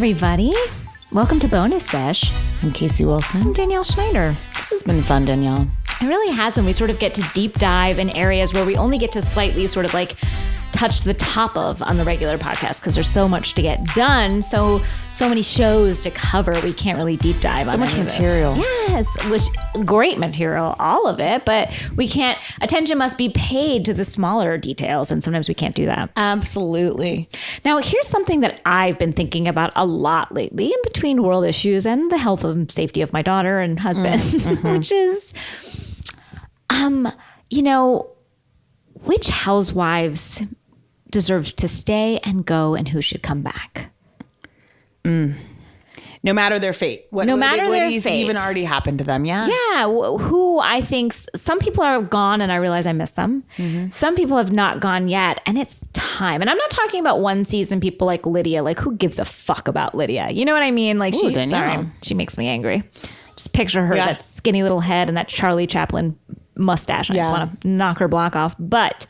everybody. Welcome to Bonus Sesh. I'm Casey Wilson. I'm Danielle Schneider. This has been fun, Danielle. It really has been. We sort of get to deep dive in areas where we only get to slightly sort of like touch the top of on the regular podcast because there's so much to get done. So many shows to cover. We can't really deep dive on so much material. Yes, which great material, all of it. But we can't. Attention must be paid to the smaller details, and sometimes we can't do that. Absolutely. Now, here's something that I've been thinking about a lot lately, in between world issues and the health and safety of my daughter and husband, which is, which housewives deserve to stay and go, and who should come back? No matter their fate. What fate. Even already happened to them, yeah? Yeah, who I think, some people are gone and I realize I miss them. Mm-hmm. Some people have not gone yet, and it's time. And I'm not talking about one season people like Lydia. Like, who gives a fuck about Lydia? You know what I mean? Like, she makes me angry. Just picture her, that skinny little head and that Charlie Chaplin mustache. I just want to knock her block off. But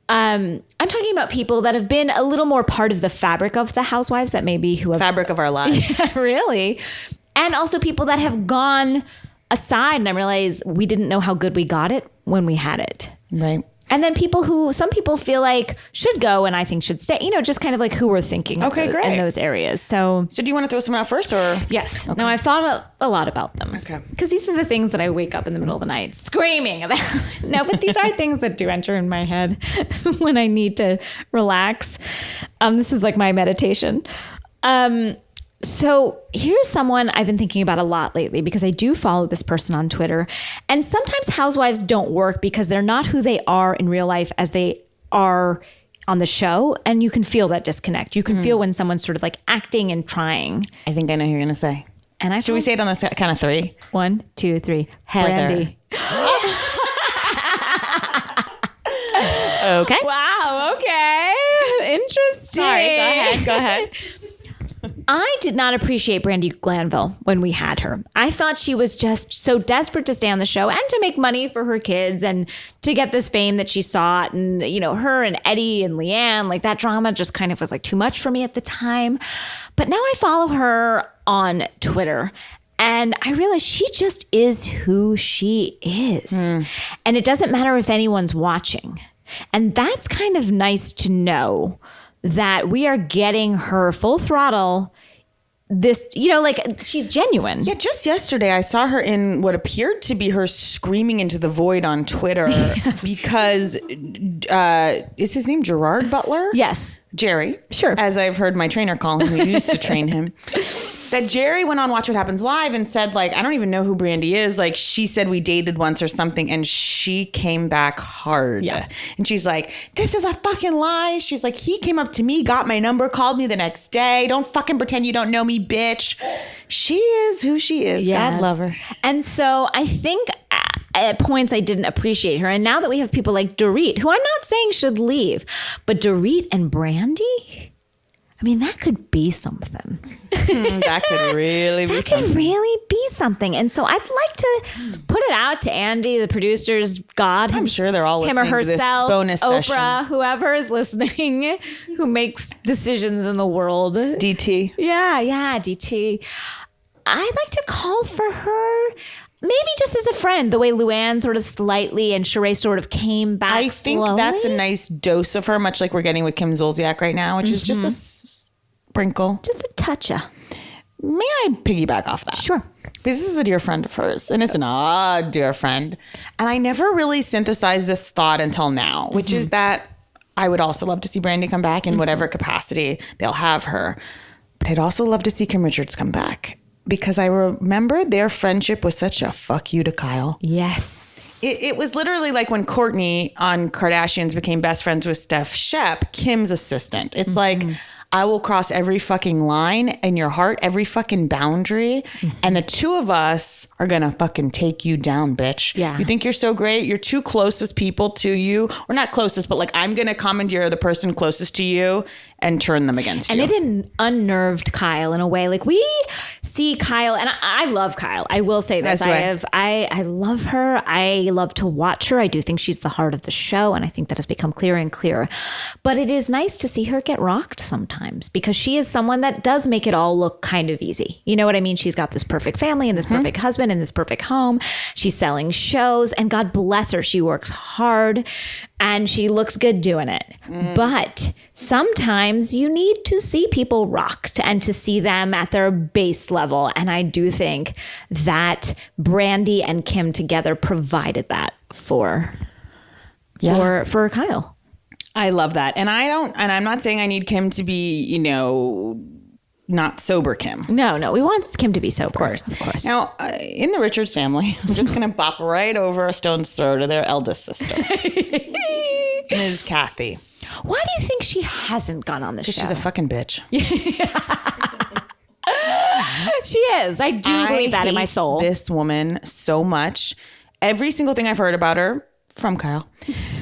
I'm talking about people that have been a little more part of the fabric of the housewives, that maybe who have fabric of our lives. Yeah, really. And also people that have gone aside, and I realize we didn't know how good we got it when we had it. Right. And then some people feel like should go and I think should stay, just kind of like who we're thinking of in those areas. So do you want to throw someone out first, or? Yes. Okay. No, I've thought a lot about them. Okay. Because these are the things that I wake up in the middle of the night screaming about. No, but these are things that do enter in my head when I need to relax. This is like my meditation. So here's someone I've been thinking about a lot lately, because I do follow this person on Twitter. And sometimes housewives don't work because they're not who they are in real life as they are on the show. And you can feel that disconnect. You can feel when someone's sort of like acting and trying. I think I know who you're going to say. And should we say it on the count of three? 1, 2, 3. Heather. Brandy. Okay. Wow. Okay. Interesting. Sorry. Go ahead. I did not appreciate Brandy Glanville when we had her. I thought she was just so desperate to stay on the show and to make money for her kids and to get this fame that she sought. And, her and Eddie and Leanne, like that drama just kind of was like too much for me at the time. But now I follow her on Twitter and I realize she just is who she is. And it doesn't matter if anyone's watching. And that's kind of nice to know, that we are getting her full throttle. This, she's genuine. Yeah, just yesterday I saw her in what appeared to be her screaming into the void on Twitter because, is his name Gerard Butler? Yes. Jerry. Sure. As I've heard my trainer call him, who used to train him. That Jerry went on Watch What Happens Live and said, like, I don't even know who Brandy is. Like, she said we dated once or something, and she came back hard. Yeah. And she's like, this is a fucking lie. She's like, he came up to me, got my number, called me the next day. Don't fucking pretend you don't know me, bitch. She is who she is. Yes. God love her. And so I think at points I didn't appreciate her. And now that we have people like Dorit, who I'm not saying should leave, but Dorit and Brandy, I mean, that could be something. That could really be something. That could really be something. And so I'd like to put it out to Andy, the producers, God. I'm sure they're all listening him or herself, to this bonus Oprah, session. Whoever is listening, who makes decisions in the world. DT. Yeah, DT. I'd like to call for her, maybe just as a friend, the way Luann sort of slightly and Sheree sort of came back I think slowly. That's a nice dose of her, much like we're getting with Kim Zolciak right now, which is just a sprinkle. Just a touch-a. May I piggyback off that? Sure. Because this is a dear friend of hers, and it's an odd dear friend. And I never really synthesized this thought until now, which is that I would also love to see Brandy come back in whatever capacity they'll have her. But I'd also love to see Kim Richards come back. Because I remember their friendship was such a fuck you to Kyle. Yes. It was literally like when Kourtney on Kardashians became best friends with Steph Shep, Kim's assistant. It's like, I will cross every fucking line in your heart, every fucking boundary. And the two of us are going to fucking take you down, bitch. Yeah. You think you're so great? Your two closest people to you, or not closest, but like I'm going to commandeer the person closest to you and turn them against you. And it unnerved Kyle in a way. Like we see Kyle, and I love Kyle. I will say this. I love her. I love to watch her. I do think she's the heart of the show, and I think that has become clearer and clearer. But it is nice to see her get rocked sometimes. sometimes because she is someone that does make it all look kind of easy. You know what I mean? She's got this perfect family and this perfect husband and this perfect home. She's selling shows, and God bless her, she works hard and she looks good doing it. But sometimes you need to see people rocked and to see them at their base level. And I do think that Brandi and Kim together provided that for Kyle. I love that. And I'm not saying I need Kim to be, not sober Kim. No, we want Kim to be sober. Of course. Now, in the Richards family, I'm just going to bop right over a stone's throw to their eldest sister, Ms. Kathy. Why do you think she hasn't gone on the show? She's a fucking bitch. She is. I do believe that in my soul. This woman so much. Every single thing I've heard about her from Kyle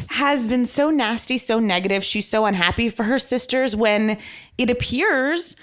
has been so nasty, so negative. She's so unhappy for her sisters when it appears,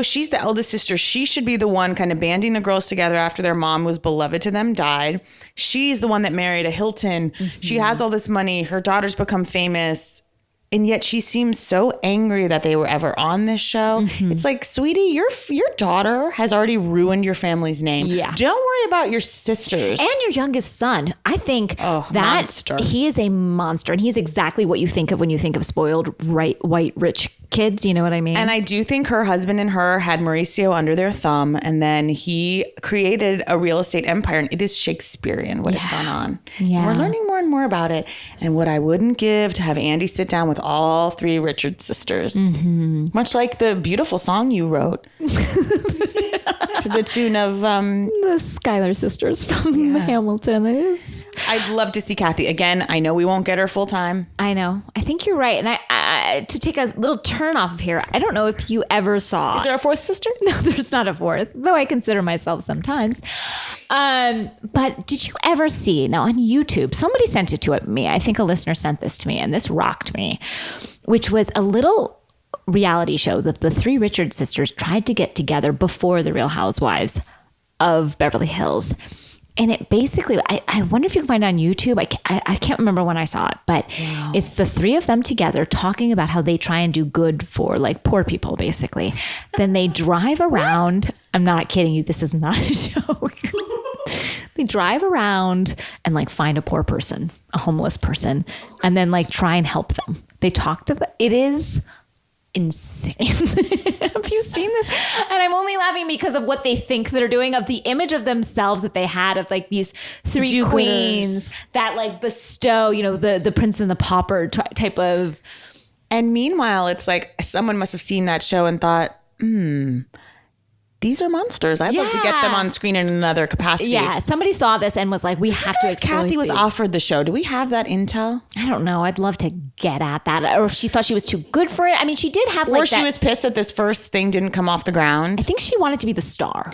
she's the eldest sister. She should be the one kind of banding the girls together after their mom was beloved to them, died. She's the one that married a Hilton. She has all this money. Her daughters become famous. And yet she seems so angry that they were ever on this show. It's like, sweetie, your daughter has already ruined your family's name. Yeah. Don't worry about your sisters. And your youngest son. I think that monster. He is a monster. And he's exactly what you think of when you think of spoiled, white, rich kids. You know what I mean? And I do think her husband and her had Mauricio under their thumb. And then he created a real estate empire. And it is Shakespearean what has gone on. Yeah. And we're learning more and more about it. And what I wouldn't give to have Andy sit down with all three Richards sisters. Much like the beautiful song you wrote. To the tune of the Schuyler sisters from Hamilton. I'd love to see Kathy again. I know we won't get her full time. I know. I think you're right. And I to take a little turn off of here, I don't know if you ever saw. Is there a fourth sister? No, there's not a fourth, though I consider myself sometimes. But did you ever see, now on YouTube, somebody sent it to me. I think a listener sent this to me, and this rocked me, which was a little reality show that the three Richards sisters tried to get together before the Real Housewives of Beverly Hills. And it basically, I wonder if you can find it on YouTube. I can't remember when I saw it, but it's the three of them together talking about how they try and do good for like poor people, basically. Then they drive around. I'm not kidding you. This is not a show. They drive around and like find a poor person, a homeless person, and then like try and help them. They talk to them. It is insane. Have you seen this? And I'm only laughing because of what they think they're doing, of the image of themselves that they had of like these three queens that like bestow, the prince and the pauper type of. And meanwhile, it's like someone must have seen that show and thought, these are monsters. I'd love to get them on screen in another capacity. Yeah, somebody saw this and was like, we have to exploit Kathy was these. offered the show. Do we have that intel? I don't know. I'd love to get at that. Or if she thought she was too good for it. I mean, she did have Or she was pissed that this first thing didn't come off the ground. I think she wanted to be the star.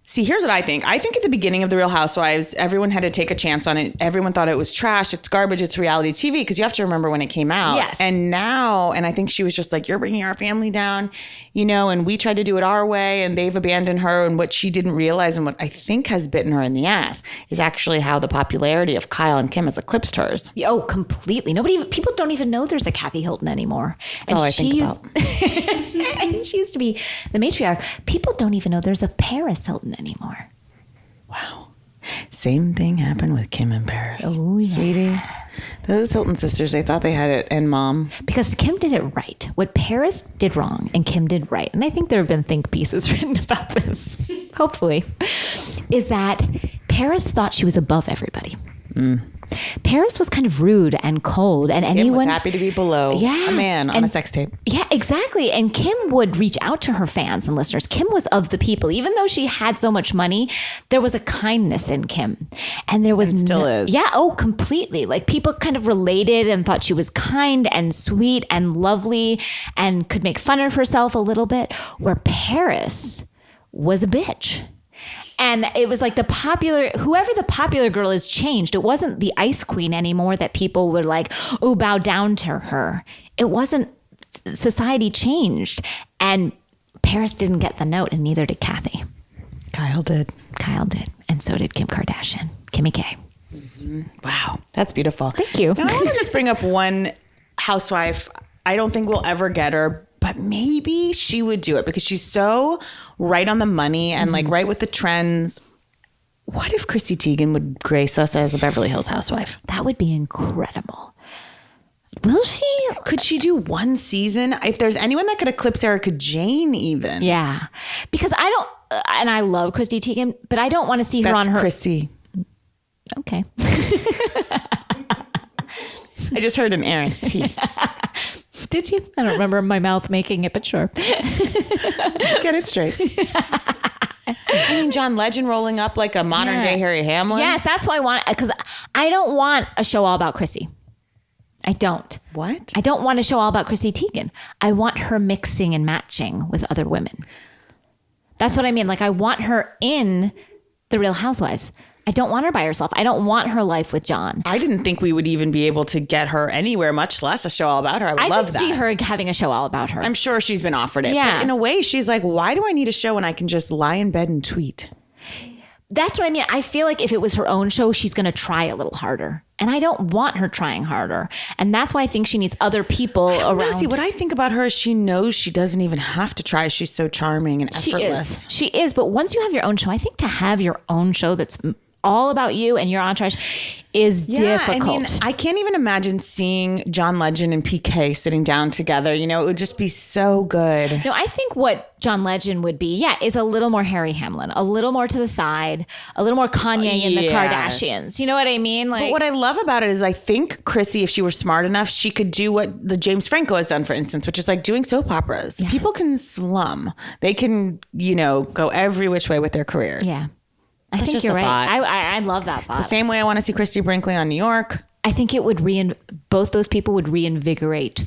See, here's what I think. I think at the beginning of The Real Housewives, everyone had to take a chance on it. Everyone thought it was trash. It's garbage. It's reality TV. Because you have to remember when it came out. Yes. And now, and I think she was just like, you're bringing our family down, and we tried to do it our way and they've abandoned her. And what she didn't realize and what I think has bitten her in the ass is actually how the popularity of Kyle and Kim has eclipsed hers. Oh, completely. People don't even know there's a Kathy Hilton anymore. That's all I think about. And she used to be the matriarch. People don't even know there's a Paris Hilton anymore. Wow. Same thing happened with Kim and Paris. Oh, yeah. Sweetie. Those Hilton sisters, they thought they had it. And mom. Because Kim did it right. What Paris did wrong and Kim did right. And I think there have been think pieces written about this, hopefully, is that Paris thought she was above everybody. Paris was kind of rude and cold, and Kim anyone was happy to be below a man on a sex tape. Yeah, exactly. And Kim would reach out to her fans and listeners. Kim was of the people. Even though she had so much money, there was a kindness in Kim. And there was still is. Yeah, oh, completely. Like people kind of related and thought she was kind and sweet and lovely and could make fun of herself a little bit, where Paris was a bitch. And it was like whoever the popular girl is changed. It wasn't the ice queen anymore that people would like, bow down to her. It wasn't. Society changed. And Paris didn't get the note, and neither did Kathy. Kyle did. And so did Kim Kardashian. Kimmy K. Mm-hmm. Wow. That's beautiful. Thank you. Now, I want to just bring up one housewife. I don't think we'll ever get her, but maybe she would do it because she's so right on the money and like right with the trends. What if Chrissy Teigen would grace us as a Beverly Hills housewife? That would be incredible. Will she? Could she do one season? If there's anyone that could eclipse Erica Jane even. Yeah. Because I don't, and I love Chrissy Teigen, but I don't want to see her on her. Chrissy. Okay. I just heard an Aaron T. Did you? I don't remember my mouth making it, but sure. Get it straight. I mean, John Legend rolling up like a modern day Harry Hamlin. Yes, that's why I want, because I don't want a show all about Chrissy. I don't. What? I don't want a show all about Chrissy Teigen. I want her mixing and matching with other women. That's what I mean. Like, I want her in The Real Housewives. I don't want her by herself. I don't want her life with John. I didn't think we would even be able to get her anywhere, much less a show all about her. I would love that. I could see her having a show all about her. I'm sure she's been offered it. Yeah. But in a way, she's like, why do I need a show when I can just lie in bed and tweet? That's what I mean. I feel like if it was her own show, she's going to try a little harder. And I don't want her trying harder. And that's why I think she needs other people around. See, what I think about her is she knows she doesn't even have to try. She's so charming and effortless. She is. But once you have your own show, I think to have your own show that's all about you and your entourage is difficult. I mean, I can't even imagine seeing John Legend and PK sitting down together. You know, it would just be so good. No, I think what John Legend would be, is a little more Harry Hamlin, a little more to the side, a little more Kanye and the Kardashians. You know what I mean? Like, but what I love about it is I think Chrissy, if she were smart enough, she could do what the James Franco has done, for instance, which is like doing soap operas. Yeah. People can slum. They can, go every which way with their careers. Yeah. I think you're right. I love that thought. The same way I want to see Christy Brinkley on New York. I think it would both those people would reinvigorate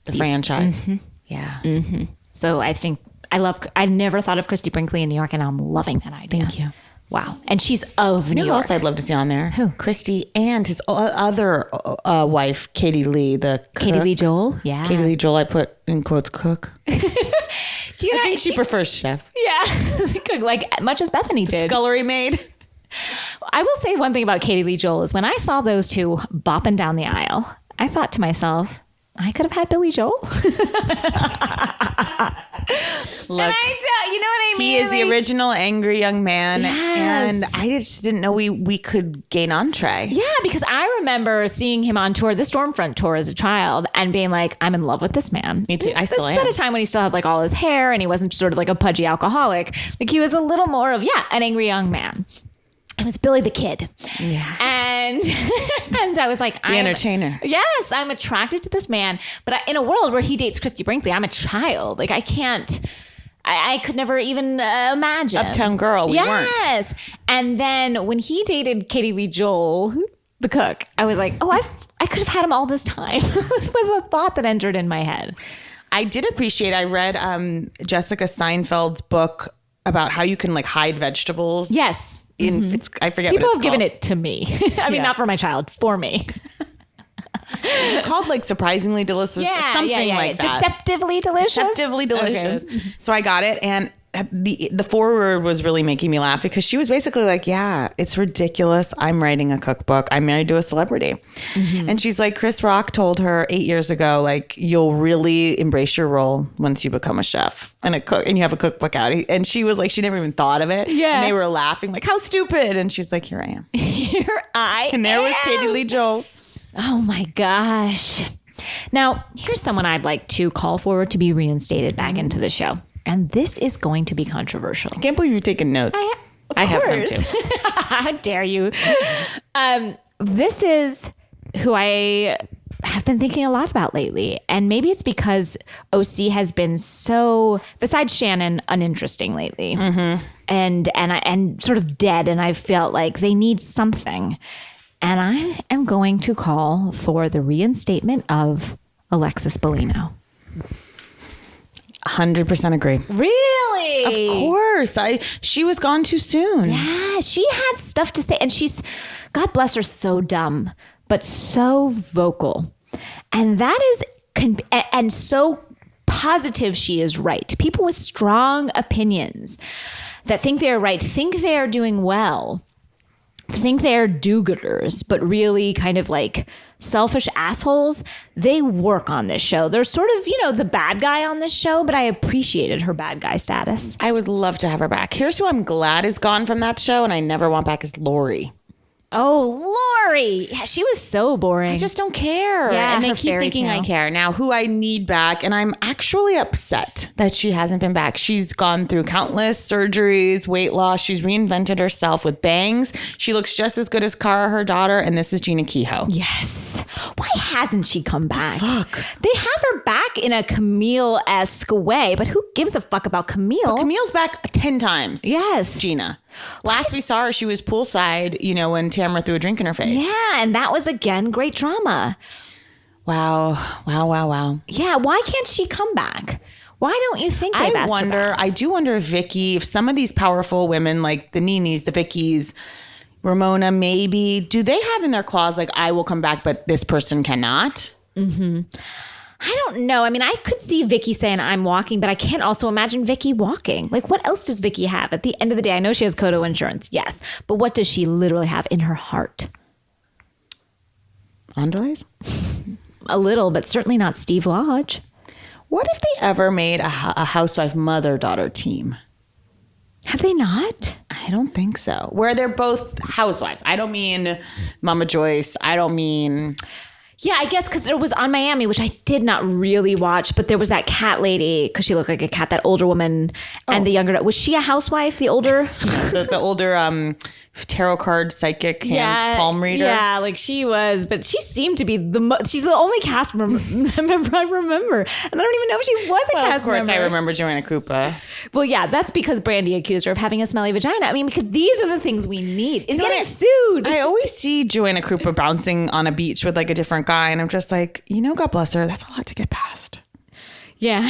the franchise. Mm-hmm. Yeah. Mm-hmm. So I think I never thought of Christy Brinkley in New York, and I'm loving that idea. Thank you. Wow. And she's of New York. Who else I'd love to see on there? Who? Christy and his other wife, Katie Lee, the cook. Katie Lee Joel? Yeah. Katie Lee Joel, I put in quotes, cook. Do you know, I think she prefers chef. Yeah. Like much as Bethany did. Scullery maid. I will say one thing about Katie Lee Joel is when I saw those two bopping down the aisle, I thought to myself, I could have had Billy Joel. Look, and you know what I mean? He is the original angry young man. Yes. And I just didn't know we could gain entree. Yeah, because I remember seeing him on tour, the Stormfront tour as a child, and being like, I'm in love with this man. Me too. I still am. This is at a time when he still had like all his hair and he wasn't sort of like a pudgy alcoholic. Like he was a little more of, an angry young man. It was Billy the Kid. Yeah. And I was like, the entertainer. Yes, I'm attracted to this man. But in a world where he dates Christy Brinkley, I'm a child. Like I can't, I could never even imagine. Uptown Girl, we weren't. Yes. And then when he dated Katie Lee Joel, the cook, I was like, I could have had him all this time. This was a thought that entered in my head. I did appreciate, I read Jessica Seinfeld's book about how you can like hide vegetables. Yes. I forget People what it's have given called. it to me. I mean, not for my child, for me. It's called like surprisingly delicious or something like that. Deceptively delicious. Deceptively delicious. Okay. So I got it, and the foreword was really making me laugh because she was basically like, yeah, it's ridiculous. I'm writing a cookbook. I'm married to a celebrity. Mm-hmm. And she's like, Chris Rock told her 8 years ago, like, you'll really embrace your role once you become a chef and a cook and you have a cookbook out. And she was like, she never even thought of it. Yeah. And they were laughing like, how stupid. And she's like, here I am. Here I am. And there was Katie Lee Joel. Oh my gosh. Now, here's someone I'd like to call forward to be reinstated back into the show. And this is going to be controversial. I can't believe you've taken notes. I have some too. How dare you? This is who I have been thinking a lot about lately. And maybe it's because OC has been so, besides Shannon, uninteresting lately. Mm-hmm. And sort of dead. And I felt like they need something. And I am going to call for the reinstatement of Alexis Bellino. 100% agree. Really? Of course. She was gone too soon. Yeah, she had stuff to say. And she's, God bless her, so dumb, but so vocal. And that is, and so positive she is right. People with strong opinions that think they're right, think they're doing well, think they're do-gooders, but really kind of like selfish assholes, they work on this show. They're sort of, the bad guy on this show, but I appreciated her bad guy status. I would love to have her back. Here's who I'm glad is gone from that show and I never want back is Lori. Oh, Lori. Yeah, she was so boring. I just don't care. Yeah, and they her keep fairy thinking tale. I care. Now, who I need back, and I'm actually upset that she hasn't been back. She's gone through countless surgeries, weight loss. She's reinvented herself with bangs. She looks just as good as Cara, her daughter, and this is Gina Kehoe. Yes. Why hasn't she come back? Fuck. They have her back in a Camille-esque way, but who gives a fuck about Camille? Camille's back 10 times. Yes. Gina. Last we saw her, she was poolside, when Tamara threw a drink in her face. Yeah, and that was, again, great drama. Wow. Yeah, why can't she come back? Why don't you think they've asked her back? I do wonder if some of these powerful women, like the Ninis, the Vickys, Ramona, maybe, do they have in their clause, like, I will come back, but this person cannot? I don't know. I mean, I could see Vicky saying I'm walking, but I can't also imagine Vicky walking. Like, what else does Vicky have? At the end of the day, I know she has Kodo insurance, yes. But what does she literally have in her heart? Andales? A little, but certainly not Steve Lodge. What if they ever made a housewife mother-daughter team? Have they not? I don't think so. Where they're both housewives. I don't mean Mama Joyce. I don't mean... Yeah, I guess because there was On Miami, which I did not really watch, but there was that cat lady, because she looked like a cat, that older woman, and the younger... Was she a housewife, the older? the older tarot card psychic palm reader. Yeah, like she was, but she seemed to be she's the only cast member I remember. And I don't even know if she was a cast member. Of course, I remember Joanna Krupa. Well, yeah, that's because Brandy accused her of having a smelly vagina. I mean, because these are the things we need. Is getting sued. I always see Joanna Krupa bouncing on a beach with like a different guy, and I'm just like, God bless her. That's a lot to get past. Yeah.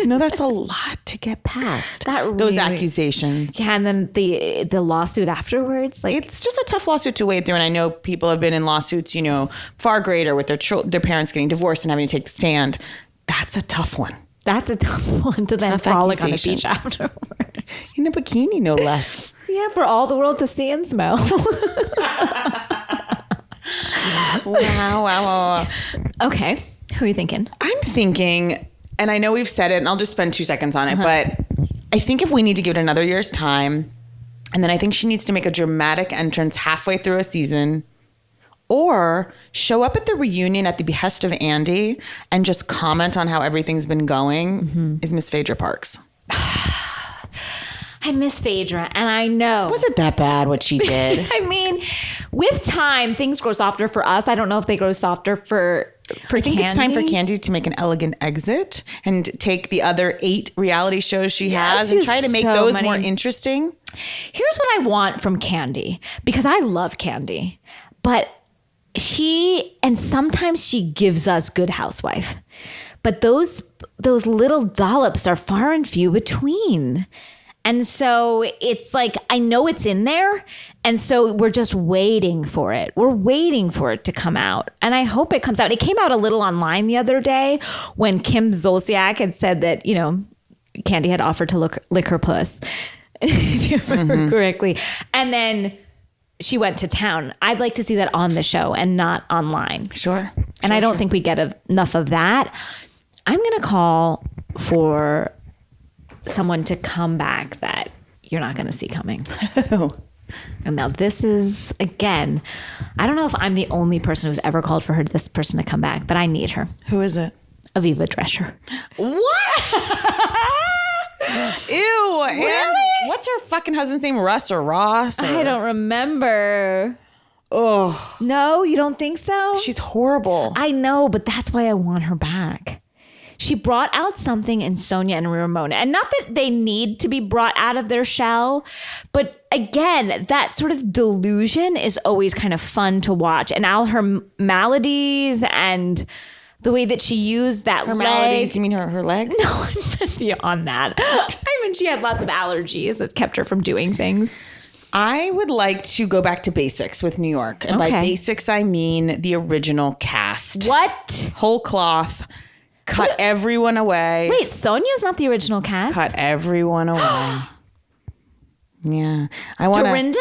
That's a lot to get past. Those really, accusations. Yeah, and then the lawsuit afterwards. Like, it's just a tough lawsuit to wade through. And I know people have been in lawsuits, far greater with their parents getting divorced and having to take the stand. That's a tough one. That's a tough one to then frolic on a beach afterwards. In a bikini, no less. Yeah, for all the world to see and smell. Wow. Okay. Who are you thinking? I'm thinking... And I know we've said it, and I'll just spend 2 seconds on it, but I think if we need to give it another year's time, and then I think she needs to make a dramatic entrance halfway through a season, or show up at the reunion at the behest of Andy and just comment on how everything's been going, is Miss Phaedra Parks. I miss Phaedra, and I know. Was it that bad what she did? I mean, with time, things grow softer for us. I don't know if they grow softer for I think Candy. it's time for Candy to make an elegant exit and take the other 8 reality shows she has and try to make those more interesting. Here's what I want from Candy, because I love Candy, but sometimes she gives us Good Housewife, but those little dollops are far and few between. And so it's like, I know it's in there. And so we're just waiting for it. We're waiting for it to come out. And I hope it comes out. It came out a little online the other day when Kim Zolciak had said that, Candy had offered to lick her puss, if you remember correctly. And then she went to town. I'd like to see that on the show and not online. Sure. And I don't think we get enough of that. I'm going to call for someone to come back that you're not going to see coming. And now this is, again, I don't know if I'm the only person who's ever called for this person to come back, but I need her. Who is it? Aviva Drescher. What? Ew. Really? What's her fucking husband's name? Russ or Ross? I don't remember. Oh. No, you don't think so? She's horrible. I know, but that's why I want her back. She brought out something in Sonia and Ramona. And not that they need to be brought out of their shell, but again, that sort of delusion is always kind of fun to watch. And all her maladies and the way that she used that her leg. maladies, you mean her leg? No, it's beyond that. I mean, she had lots of allergies that kept her from doing things. I would like to go back to basics with New York. And by basics, I mean the original cast. What? Whole cloth. Cut everyone away. Wait, Sonia's not the original cast? Cut everyone away. Yeah. I want Dorinda?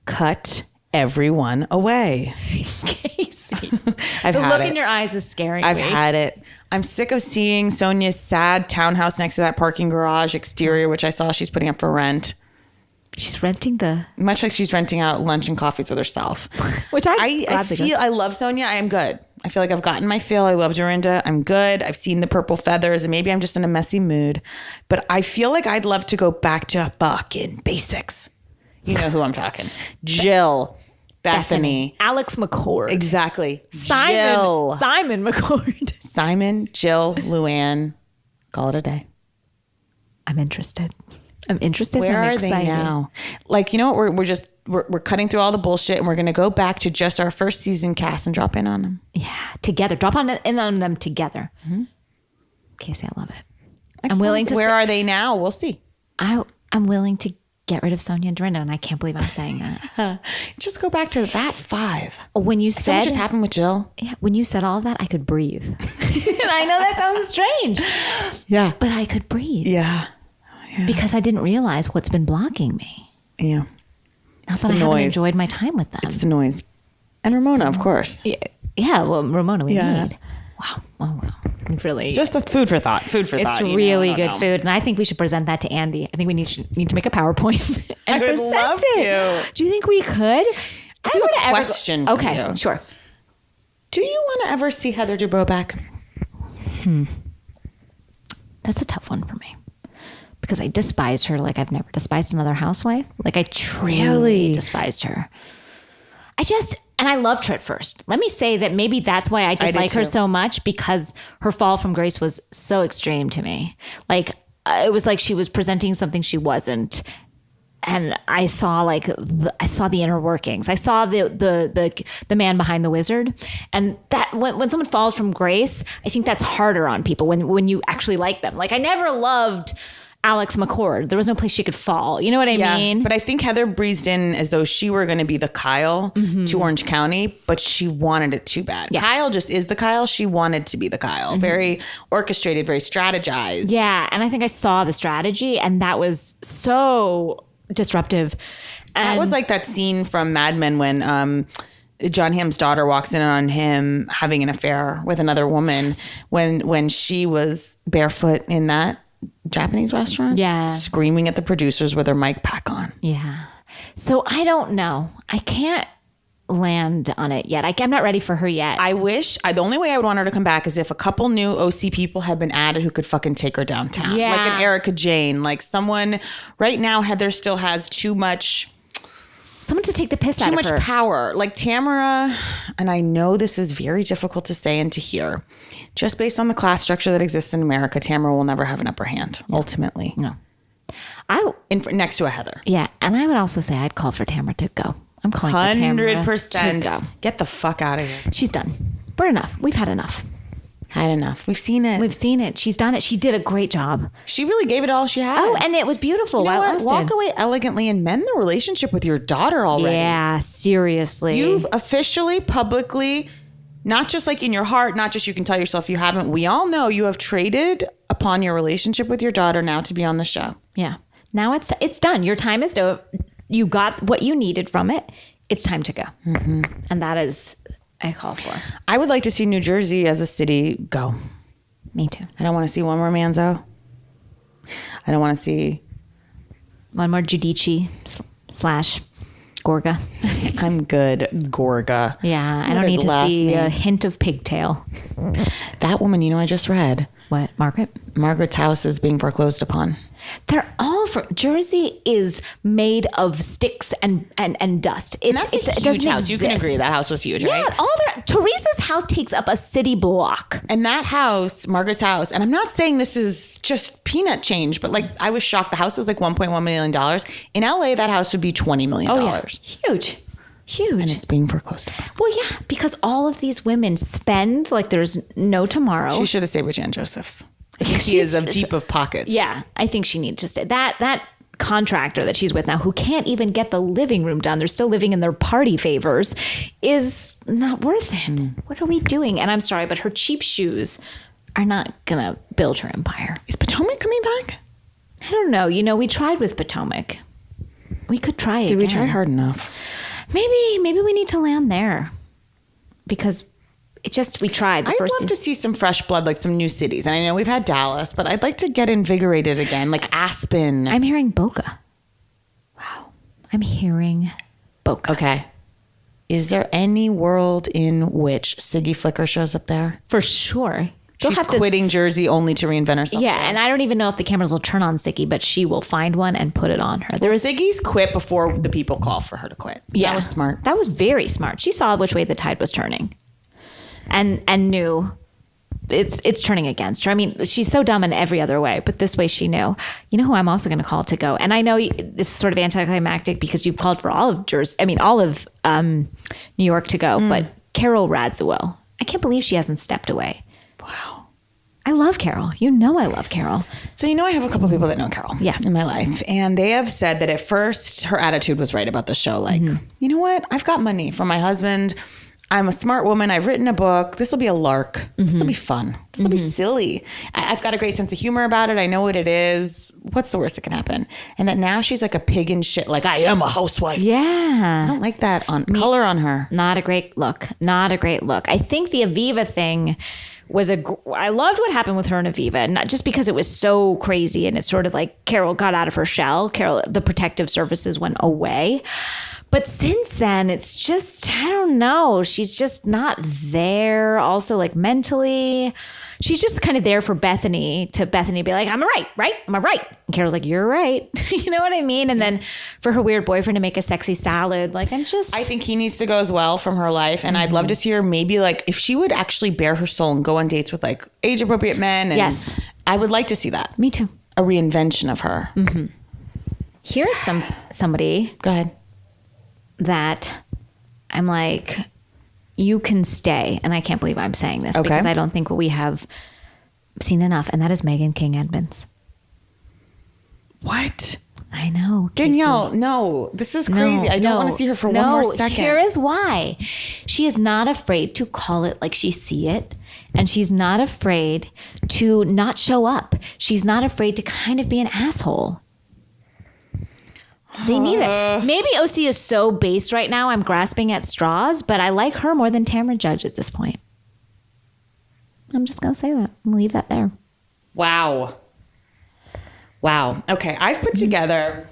cut everyone away. Casey. I've The had look it. in your eyes is scaring I've me. had it. I'm sick of seeing Sonia's sad townhouse next to that parking garage exterior, which I saw she's putting up for rent. She's renting the... Much like she's renting out lunch and coffees with herself. Which I feel, I love Sonia. I am good. I feel like I've gotten my fill. I love Dorinda. I'm good. I've seen the purple feathers and maybe I'm just in a messy mood. But I feel like I'd love to go back to fucking basics. You know who I'm talking. Jill. Bethany. Alex McCord. Exactly. Simon. Jill. Simon McCord. Simon, Jill, Luann. Call it a day. I'm interested. I'm interested. Where I'm are excited. they now? Like, you know what? We're cutting through all the bullshit and we're going to go back to just our first season cast and drop in on them. Yeah, together. Drop in on them together. Mm-hmm. Casey, I love it. I'm willing to. Where are they now? We'll see. I'm willing to get rid of Sonia and Dorinda, and I can't believe I'm saying that. Just go back to that 5. When you So said what just happened with Jill? Yeah, when you said all of that, I could breathe. And I know that sounds strange. Yeah. But I could breathe. Yeah. Because I didn't realize what's been blocking me. Yeah. Not that I haven't enjoyed my time with them. It's the noise. And Ramona, of course. Yeah, well, Ramona we Yeah. need. Wow. Oh, wow. Really. Just a food for thought. Food for thought. It's really good food. And I think we should present that to Andy. I think we need to make a PowerPoint and I would present love it. to. Do you think we could? I have a question for Okay, you. sure. Do you want to ever see Heather Dubrow back? That's a tough one for me. Because I despised her like I've never despised another housewife. Like I truly despised her. And I loved her at first. Let me say that maybe that's why I dislike her so much, because her fall from grace was so extreme to me. Like it was like she was presenting something she wasn't. And I saw the inner workings. I saw the man behind the wizard. And that when someone falls from grace, I think that's harder on people when you actually like them. Like I never loved Alex McCord. There was no place she could fall. You know what I mean? But I think Heather breezed in as though she were going to be the Kyle to Orange County, but she wanted it too bad. Yeah. Kyle just is the Kyle. She wanted to be the Kyle. Very orchestrated, very strategized. Yeah. And I think I saw the strategy, and that was so disruptive. And that was like that scene from Mad Men when John Hamm's daughter walks in on him having an affair with another woman when she was barefoot in that Japanese restaurant, screaming at the producers with her mic pack on. Yeah. So I don't know. I can't land on it yet. I'm not ready for her yet. I wish, the only way I would want her to come back is if a couple new OC people had been added who could fucking take her downtown. Yeah. Like an Erica Jane, like someone. Right now, Heather still has too much someone to take the piss out of her. Too much power. Like Tamara, and I know this is very difficult to say and to hear, just based on the class structure that exists in America, Tamara will never have an upper hand, ultimately. No. Next to a Heather. Yeah, and I would also say I'd call for Tamara to go. I'm calling for Tamara 100% to go. Get the fuck out of here. She's done. We're enough. We've had enough. Had enough. We've seen it. We've seen it. She's done it. She did a great job. She really gave it all she had. Oh, and it was beautiful. You know what? Walk away elegantly and mend the relationship with your daughter already. Yeah, seriously. You've officially, publicly, not just like in your heart, not just you can tell yourself you haven't. We all know you have traded upon your relationship with your daughter now to be on the show. Yeah. Now it's done. Your time is done. You got what you needed from it. It's time to go. Mm-hmm. And that is I call for. I would like to see New Jersey as a city go. Me too. I don't want to see one more Manzo. I don't want to see one more Giudice / Gorga. I'm good, Gorga. Yeah, I don't need to see a hint of pigtail. That woman, I just read. What, Margaret? Margaret's house is being foreclosed upon. They're all Jersey is made of sticks and dust. That's a huge house. You can agree that house was huge, right? Yeah, Teresa's house takes up a city block. And that house, Margaret's house, and I'm not saying this is just peanut change, but like I was shocked. The house is like $1.1 million. In LA, that house would be $20 million. Oh, yeah. Huge. And it's being foreclosed upon. Well, yeah, because all of these women spend like there's no tomorrow. She should have stayed with Jan Josephs. She is deep of pockets. Yeah, I think she needs to stay. That contractor that she's with now, who can't even get the living room done, they're still living in their party favors, is not worth it. What are we doing? And I'm sorry, but her cheap shoes are not going to build her empire. Is Potomac coming back? I don't know. We tried with Potomac. We could try it. Did we try hard enough? Maybe we need to land there because we tried. I'd love to see some fresh blood, like some new cities. And I know we've had Dallas, but I'd like to get invigorated again, like Aspen. I'm hearing Boca. Wow. I'm hearing Boca. Okay. Is there any world in which Siggy Flicker shows up there? For sure. She's quitting Jersey only to reinvent herself. Yeah, and I don't even know if the cameras will turn on Siggy, but she will find one and put it on her. Siggy's quit before the people call for her to quit. Yeah. That was smart. That was very smart. She saw which way the tide was turning and knew it's turning against her. I mean, she's so dumb in every other way, but this way she knew. You know who I'm also going to call to go? And I know this is sort of anticlimactic because you've called for all of New York to go, but Carol Radziwill. I can't believe she hasn't stepped away. Wow. I love Carol. You know I love Carol. So I have a couple people that know Carol in my life. And they have said that at first her attitude was right about the show. Like, you know what? I've got money from my husband. I'm a smart woman. I've written a book. This will be a lark. This will be fun. This will be silly. I've got a great sense of humor about it. I know what it is. What's the worst that can happen? And that now she's like a pig in shit. Like, I am a housewife. Yeah. I don't like that color on her. Not a great look. Not a great look. I think the Aviva thing was I loved what happened with her and Aviva, not just because it was so crazy and it's sort of like Carol got out of her shell. The protective services went away. But since then, it's just, I don't know. She's just not there. Also, like mentally, she's just kind of there for Bethany to be like, I'm right? Am I right? And Carol's like, you're right. You know what I mean? And then for her weird boyfriend to make a sexy salad, like I think he needs to go as well from her life. And I'd love to see her maybe like, if she would actually bare her soul and go on dates with like age appropriate men. And yes. I would like to see that. Me too. A reinvention of her. Mm-hmm. Here's somebody. Go ahead. That I'm like, you can stay. And I can't believe I'm saying this because I don't think we have seen enough. And that is Megan King Edmonds. What? I know. Danielle, no, this is crazy. I don't want to see her for one more second. Here is why. She is not afraid to call it like she see it. And she's not afraid to not show up. She's not afraid to kind of be an asshole. They need it. Maybe OC is so based right now, I'm grasping at straws, but I like her more than Tamra Judge at this point. I'm just going to say that. I'm leave that there. Wow. Okay. I've put together,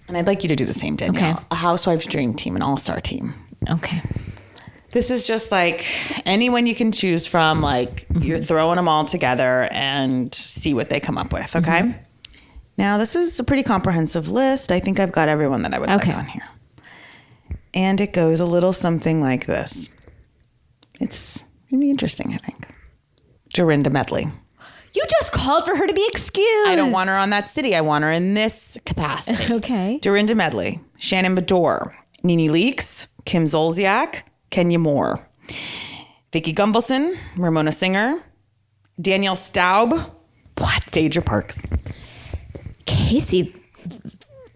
and I'd like you to do the same, Danielle, a Housewife's Dream Team, an all-star team. Okay. This is just like anyone you can choose from. Like you're throwing them all together and see what they come up with. Okay. Now, this is a pretty comprehensive list. I think I've got everyone that I would like on here. And it goes a little something like this. It's going to be interesting, I think. Dorinda Medley. You just called for her to be excused. I don't want her on that city. I want her in this capacity. Okay. Dorinda Medley, Shannon Bedore, Nene Leakes, Kim Zolciak, Kenya Moore, Vicky Gunvalson, Ramona Singer, Danielle Staub, Deidre Parks. Casey,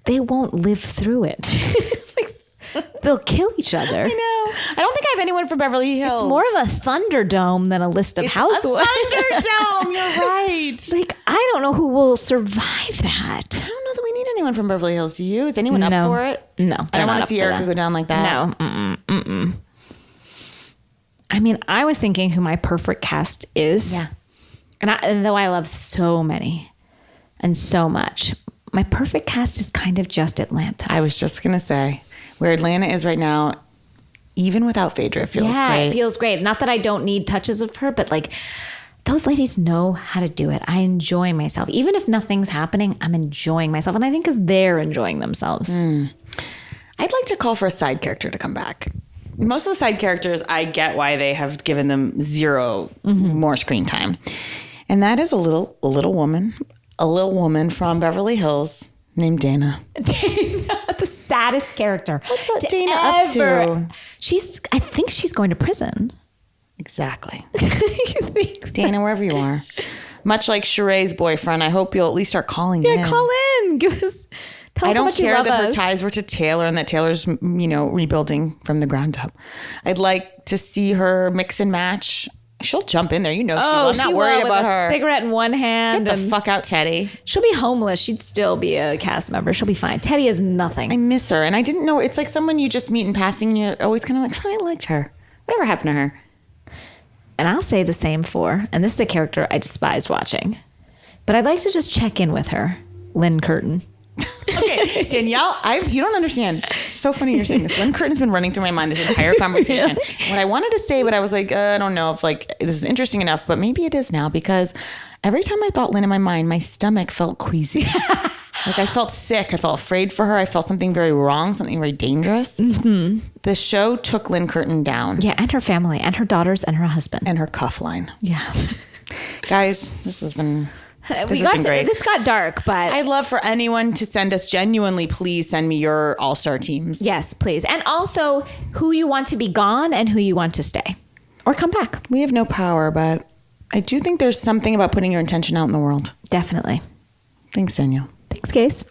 they won't live through it. They'll kill each other. I know. I don't think I have anyone from Beverly Hills. It's more of a Thunderdome than a list of housewives. Thunderdome, you're right. Like, I don't know who will survive that. I don't know that we need anyone from Beverly Hills. Do you? Is anyone up for it? No. I don't want to see Erica go down like that. No. I mean, I was thinking who my perfect cast is. Yeah. And though I love so many and so much, my perfect cast is kind of just Atlanta. I was just going to say, where Atlanta is right now, even without Phaedra, it feels great. Yeah, it feels great. Not that I don't need touches of her, but like those ladies know how to do it. I enjoy myself. Even if nothing's happening, I'm enjoying myself. And I think because they're enjoying themselves. I'd like to call for a side character to come back. Most of the side characters, I get why they have given them zero more screen time. And that is a little woman from Beverly Hills named Dana. Dana, the saddest character. What's that Dana up to? I think she's going to prison. Exactly. Dana, wherever you are. Much like Sheree's boyfriend, I hope you'll at least start calling in. Yeah, call in. Give us. Tell us how much you love us. I don't care that her ties were to Taylor and that Taylor's, rebuilding from the ground up. I'd like to see her mix and match She'll jump in there. You know she will. Oh, I'm not worried about her. Cigarette in one hand. Get the fuck out, Teddy. She'll be homeless. She'd still be a cast member. She'll be fine. Teddy is nothing. I miss her. And I didn't know. It's like someone you just meet in passing and you're always kind of like, oh, I liked her. Whatever happened to her? And I'll say the same for, and this is a character I despised watching, but I'd like to just check in with her, Lynn Curtin. Okay, Danielle, you don't understand. It's so funny you're saying this. Lynn Curtin's been running through my mind this entire conversation. Yeah. What I wanted to say, but I was like, I don't know if like this is interesting enough, but maybe it is now because every time I thought Lynn in my mind, my stomach felt queasy. Like I felt sick. I felt afraid for her. I felt something very wrong, something very dangerous. Mm-hmm. The show took Lynn Curtin down. Yeah, and her family, and her daughters, and her husband. And her cuff line. Yeah. Guys, this has been... This got dark, but I'd love for anyone to send us genuinely. Please send me your all-star teams. Yes, please. And also who you want to be gone and who you want to stay or come back. We have no power, but I do think there's something about putting your intention out in the world. Definitely. Thanks, Danielle. Thanks, Case.